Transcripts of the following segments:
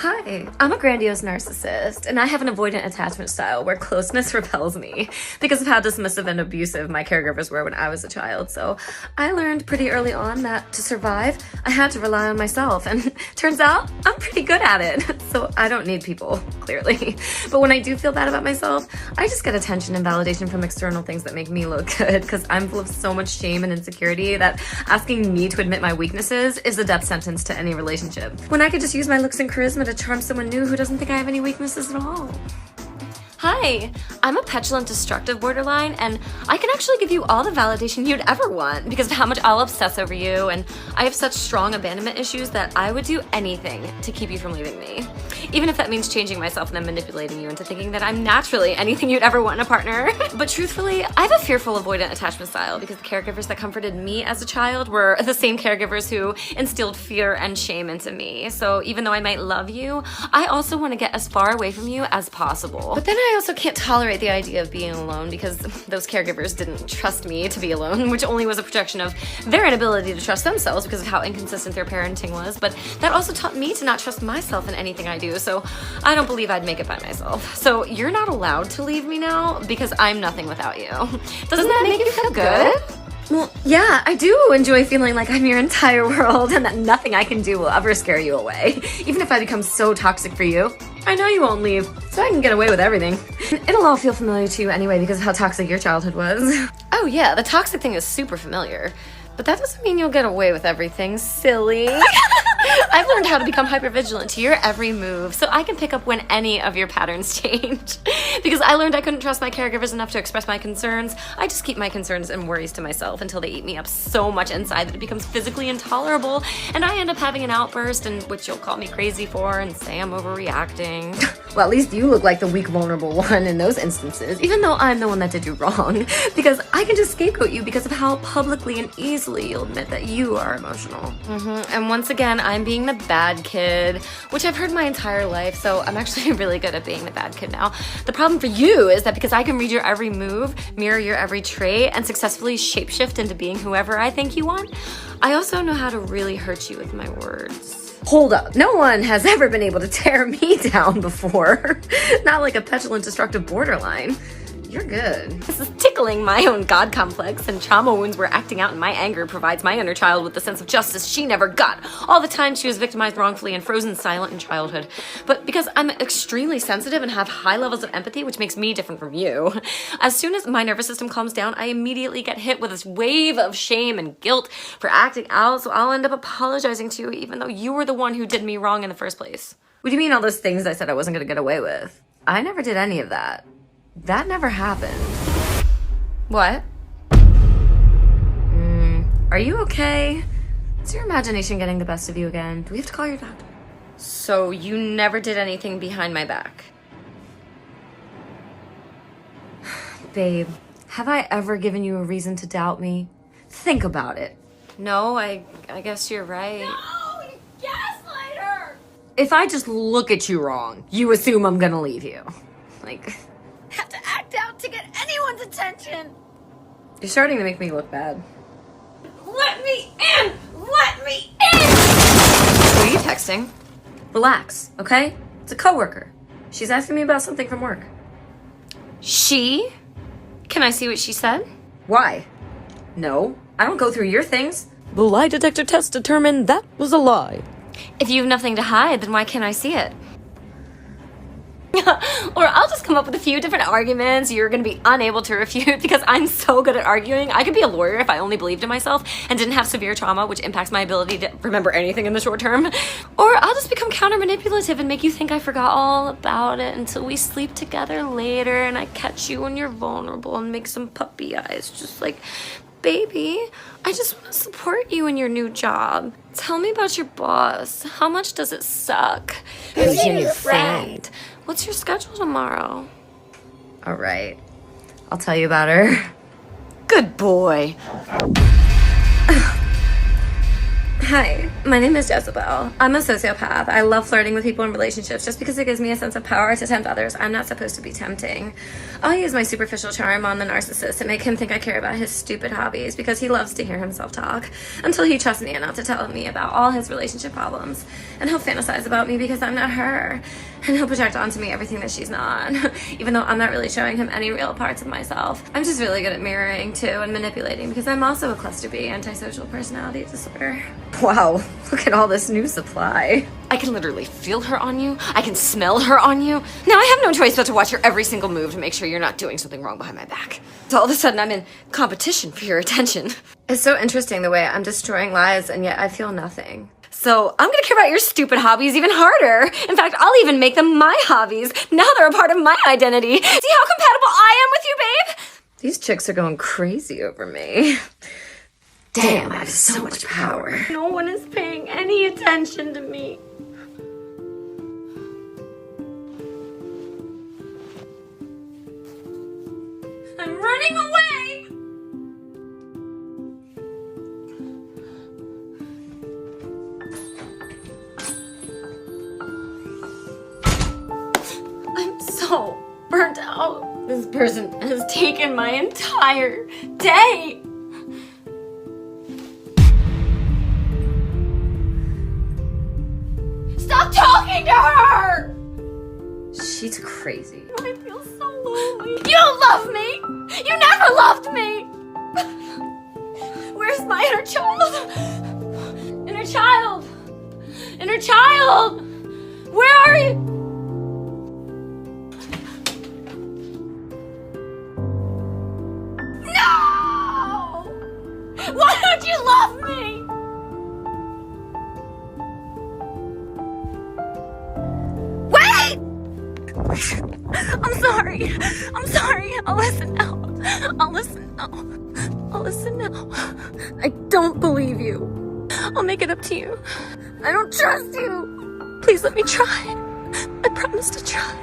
Hi, I'm a grandiose narcissist, and I have an avoidant attachment style where closeness repels me because of how dismissive and abusive my caregivers were when I was a child. So I learned pretty early on that to survive, I had to rely on myself, and turns out I'm pretty good at it. So I don't need people, clearly. But when I do feel bad about myself, I just get attention and validation from external things that make me look good because I'm full of so much shame and insecurity that asking me to admit my weaknesses is a death sentence to any relationship. When I could just use my looks and charisma to charm someone new who doesn't think I have any weaknesses at all. Hi, I'm a petulant, destructive borderline, and I can actually give you all the validation you'd ever want because of how much I'll obsess over you, and I have such strong abandonment issues that I would do anything to keep you from leaving me. Even if that means changing myself and then manipulating you into thinking that I'm naturally anything you'd ever want in a partner. But truthfully, I have a fearful avoidant attachment style because the caregivers that comforted me as a child were the same caregivers who instilled fear and shame into me. So even though I might love you, I also want to get as far away from you as possible. But then I also can't tolerate the idea of being alone because those caregivers didn't trust me to be alone, which only was a projection of their inability to trust themselves because of how inconsistent their parenting was. But that also taught me to not trust myself in anything I do, so I don't believe I'd make it by myself. So you're not allowed to leave me now because I'm nothing without you. Doesn't that make you feel good? Well, yeah, I do enjoy feeling like I'm your entire world and that nothing I can do will ever scare you away. Even if I become so toxic for you, I know you won't leave, so I can get away with everything. It'll all feel familiar to you anyway because of how toxic your childhood was. Oh yeah, the toxic thing is super familiar. But that doesn't mean you'll get away with everything, silly. I've learned how to become hypervigilant to your every move so I can pick up when any of your patterns change. Because I learned I couldn't trust my caregivers enough to express my concerns, I just keep my concerns and worries to myself until they eat me up so much inside that it becomes physically intolerable and I end up having an outburst, and which you'll call me crazy for and say I'm overreacting. Well, at least you look like the weak, vulnerable one in those instances, even though I'm the one that did you wrong. Because I can just scapegoat you because of how publicly and easily you'll admit that you are emotional. And once again, I'm being the bad kid, which I've heard my entire life, so I'm actually really good at being the bad kid now. The problem for you is that because I can read your every move, mirror your every trait, and successfully shapeshift into being whoever I think you want, I also know how to really hurt you with my words. Hold up, no one has ever been able to tear me down before. Not like a petulant, destructive borderline. You're good. This is tickling my own God complex, and trauma wounds were acting out in my anger provides my inner child with the sense of justice she never got all the time she was victimized wrongfully and frozen silent in childhood. But because I'm extremely sensitive and have high levels of empathy, which makes me different from you, as soon as my nervous system calms down, I immediately get hit with this wave of shame and guilt for acting out, so I'll end up apologizing to you even though you were the one who did me wrong in the first place. What do you mean all those things I said I wasn't gonna get away with? I never did any of that. That never happened. What? Are you okay? Is your imagination getting the best of you again? Do we have to call your doctor? So you never did anything behind my back? Babe, have I ever given you a reason to doubt me? Think about it. No, I guess you're right. No, you gaslighter! If I just look at you wrong, you assume I'm gonna leave you. Like... Have to act out to get anyone's attention. You're starting to make me look bad. Let me in! Let me in! Who are you texting? Relax, okay? It's a coworker. She's asking me about something from work. She? Can I see what she said? Why? No, I don't go through your things. The lie detector test determined that was a lie. If you have nothing to hide, then why can't I see it? Or I'll just come up with a few different arguments you're going to be unable to refute because I'm so good at arguing. I could be a lawyer if I only believed in myself and didn't have severe trauma, which impacts my ability to remember anything in the short term. Or I'll just become counter-manipulative and make you think I forgot all about it until we sleep together later and I catch you when you're vulnerable and make some puppy eyes just like, baby, I just want to support you in your new job. Tell me about your boss. How much does it suck? Who's your new friend? What's your schedule tomorrow? All right. I'll tell you about her. Good boy. Hi, my name is Jezebel. I'm a sociopath. I love flirting with people in relationships just because it gives me a sense of power to tempt others. I'm not supposed to be tempting. I'll use my superficial charm on the narcissist to make him think I care about his stupid hobbies because he loves to hear himself talk until he trusts me enough to tell me about all his relationship problems. And he'll fantasize about me because I'm not her. And he'll project onto me everything that she's not, even though I'm not really showing him any real parts of myself. I'm just really good at mirroring too and manipulating because I'm also a cluster B antisocial personality disorder. Wow, look at all this new supply. I can literally feel her on you. I can smell her on you. Now I have no choice but to watch your every single move to make sure you're not doing something wrong behind my back. So all of a sudden I'm in competition for your attention. It's so interesting the way I'm destroying lives and yet I feel nothing. So I'm gonna care about your stupid hobbies even harder. In fact, I'll even make them my hobbies. Now they're a part of my identity. See how compatible I am with you, babe? These chicks are going crazy over me. Damn, I have so much power. No one is paying any attention to me. I'm running away! I'm so burnt out. This person has taken my entire day. Stop talking to her! She's crazy. I feel so lonely. You don't love me! You never loved me! Where's my inner child? Inner child! Inner child! Where are you? No! Why don't you love me? I'm sorry. I'm sorry. I'll listen now. I'll listen now. I'll listen now. I don't believe you. I'll make it up to you. I don't trust you. Please let me try. I promise to try.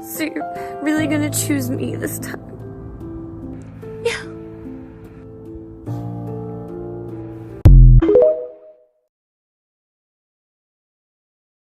So you're really gonna choose me this time?